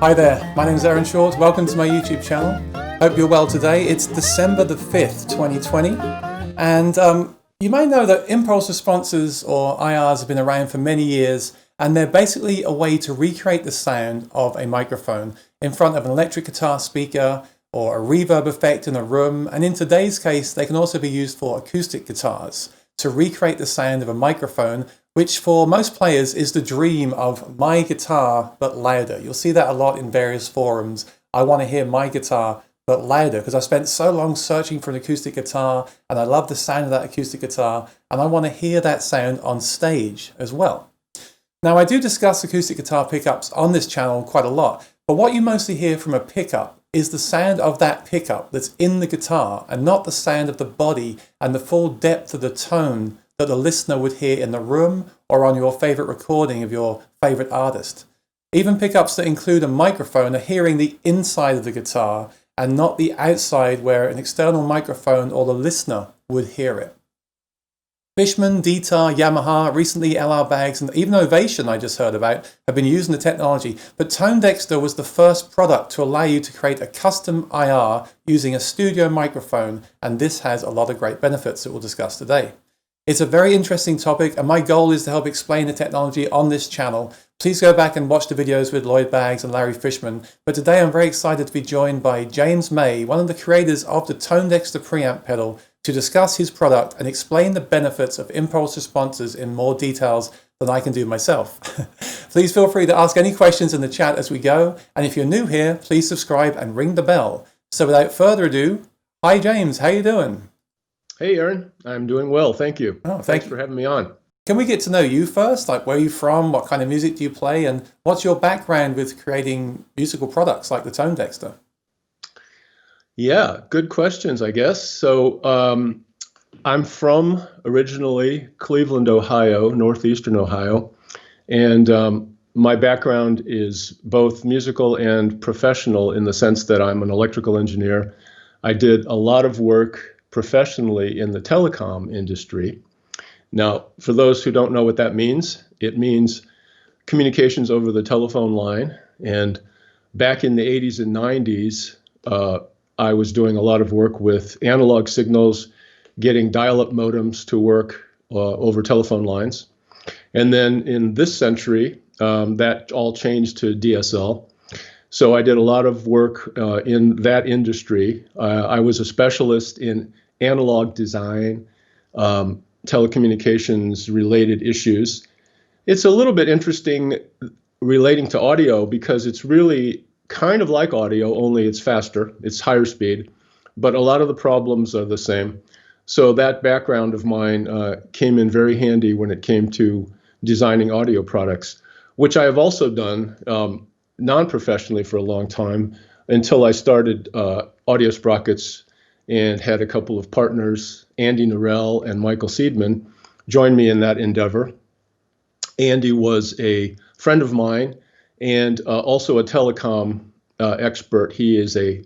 Hi there, my name is Aaron Short. Welcome to my YouTube channel. Hope you're well today. It's December the 5th, 2020. And you may know that impulse responses or IRs have been around for many years, and they're basically a way to recreate the sound of a microphone in front of an electric guitar speaker or a reverb effect in a room. And in today's case, they can also be used for acoustic guitars to recreate the sound of a microphone, which for most players is the dream of my guitar, but louder. You'll see that a lot in various forums. I want to hear my guitar, but louder, because I spent so long searching for an acoustic guitar, and I love the sound of that acoustic guitar, and I want to hear that sound on stage as well. Now, I do discuss acoustic guitar pickups on this channel quite a lot, but what you mostly hear from a pickup is the sound of that pickup that's in the guitar, and not the sound of the body and the full depth of the tone that the listener would hear in the room or on your favorite recording of your favorite artist. Even pickups that include a microphone are hearing the inside of the guitar and not the outside where an external microphone or the listener would hear it. Fishman, Guitar, Yamaha, recently LR Bags, and even Ovation I just heard about have been using the technology, but ToneDexter was the first product to allow you to create a custom IR using a studio microphone, and this has a lot of great benefits that we'll discuss today. It's a very interesting topic, and my goal is to help explain the technology on this channel. Please go back and watch the videos with Lloyd Baggs and Larry Fishman, but today I'm very excited to be joined by James May, one of the creators of the ToneDexter Preamp pedal, to discuss his product and explain the benefits of impulse responses in more details than I can do myself. Please feel free to ask any questions in the chat as we go, and if you're new here, please subscribe and ring the bell. So without further ado, hi James, how you doing? Hey Aaron, I'm doing well, thank you. Oh, Thanks for having me on. Can we get to know you first? Like, where are you from? What kind of music do you play? And what's your background with creating musical products like the ToneDexter? Yeah, good questions, I guess. So I'm from originally Cleveland, Ohio, northeastern Ohio. And my background is both musical and professional in the sense that I'm an electrical engineer. I did a lot of work professionally in the telecom industry. Now, for those who don't know what that means, it means communications over the telephone line. And back in the 80s and 90s, I was doing a lot of work with analog signals, getting dial-up modems to work over telephone lines. And then in this century, that all changed to DSL. So I did a lot of work in that industry. I was a specialist in analog design, telecommunications related issues. It's a little bit interesting relating to audio because it's really kind of like audio, only it's faster, it's higher speed, but a lot of the problems are the same. So that background of mine came in very handy when it came to designing audio products, which I have also done non-professionally for a long time until I started Audio Sprockets and had a couple of partners, Andy Norell and Michael Seidman, join me in that endeavor. Andy was a friend of mine and also a telecom expert. He is a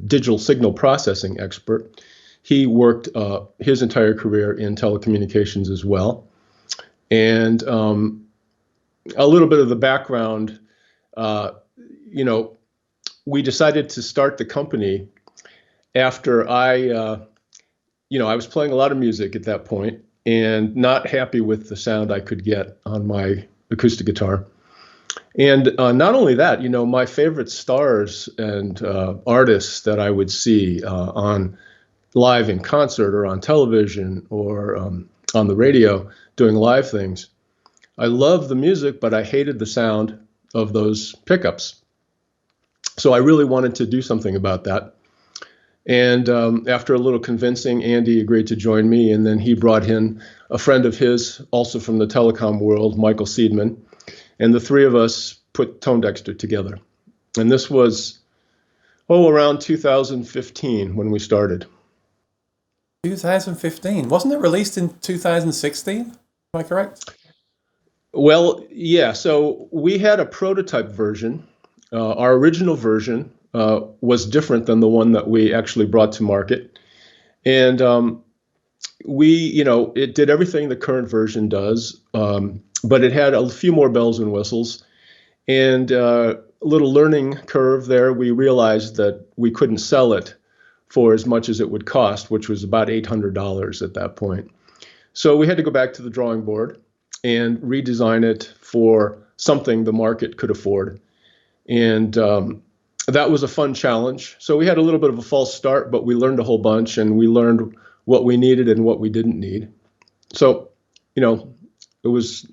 digital signal processing expert. He worked his entire career in telecommunications as well. And a little bit of the background, we decided to start the company after I was playing a lot of music at that point and not happy with the sound I could get on my acoustic guitar. And not only that, my favorite stars and artists that I would see on live in concert or on television or on the radio doing live things, I loved the music, but I hated the sound of those pickups. So I really wanted to do something about that. And after a little convincing, Andy agreed to join me, and then he brought in a friend of his, also from the telecom world, Michael Seidman, and the three of us put ToneDexter together. And this was, around 2015 when we started. 2015. Wasn't it released in 2016? Am I correct? Well, yeah. So we had a prototype version. Our original version was different than the one that we actually brought to market. And it did everything the current version does, but it had a few more bells and whistles. And little learning curve there. We realized that we couldn't sell it for as much as it would cost, which was about $800 at that point. So we had to go back to the drawing board and redesign it for something the market could afford. And that was a fun challenge. So we had a little bit of a false start, but we learned a whole bunch, and we learned what we needed and what we didn't need. So, you know, it was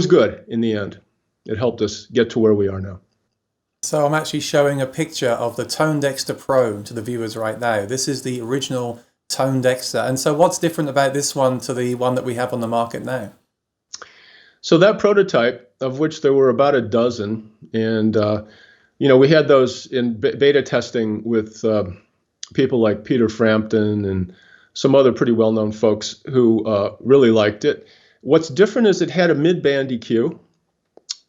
good in the end. It helped us get to where we are now. So I'm actually showing a picture of the ToneDexter Pro to the viewers right now. This is the original ToneDexter. And so what's different about this one to the one that we have on the market now? So that prototype, of which there were about a dozen, and we had those in beta testing with people like Peter Frampton and some other pretty well-known folks who really liked it. What's different is it had a mid-band EQ,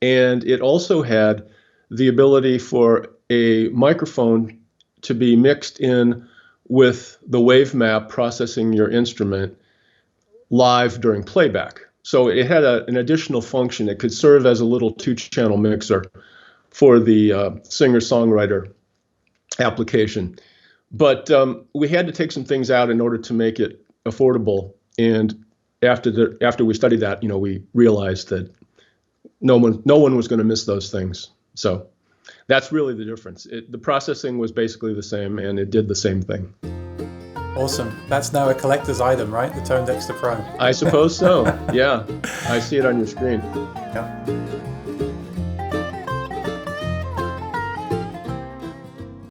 and it also had the ability for a microphone to be mixed in with the WaveMap processing your instrument live during playback. So it had an additional function. It could serve as a little 2-channel mixer for the singer-songwriter application. But we had to take some things out in order to make it affordable. And after we studied that, we realized that no one was going to miss those things. So that's really the difference. The processing was basically the same, and it did the same thing. Awesome. That's now a collector's item, right? The ToneDexter Pro. I suppose so. Yeah. I see it on your screen. Yeah.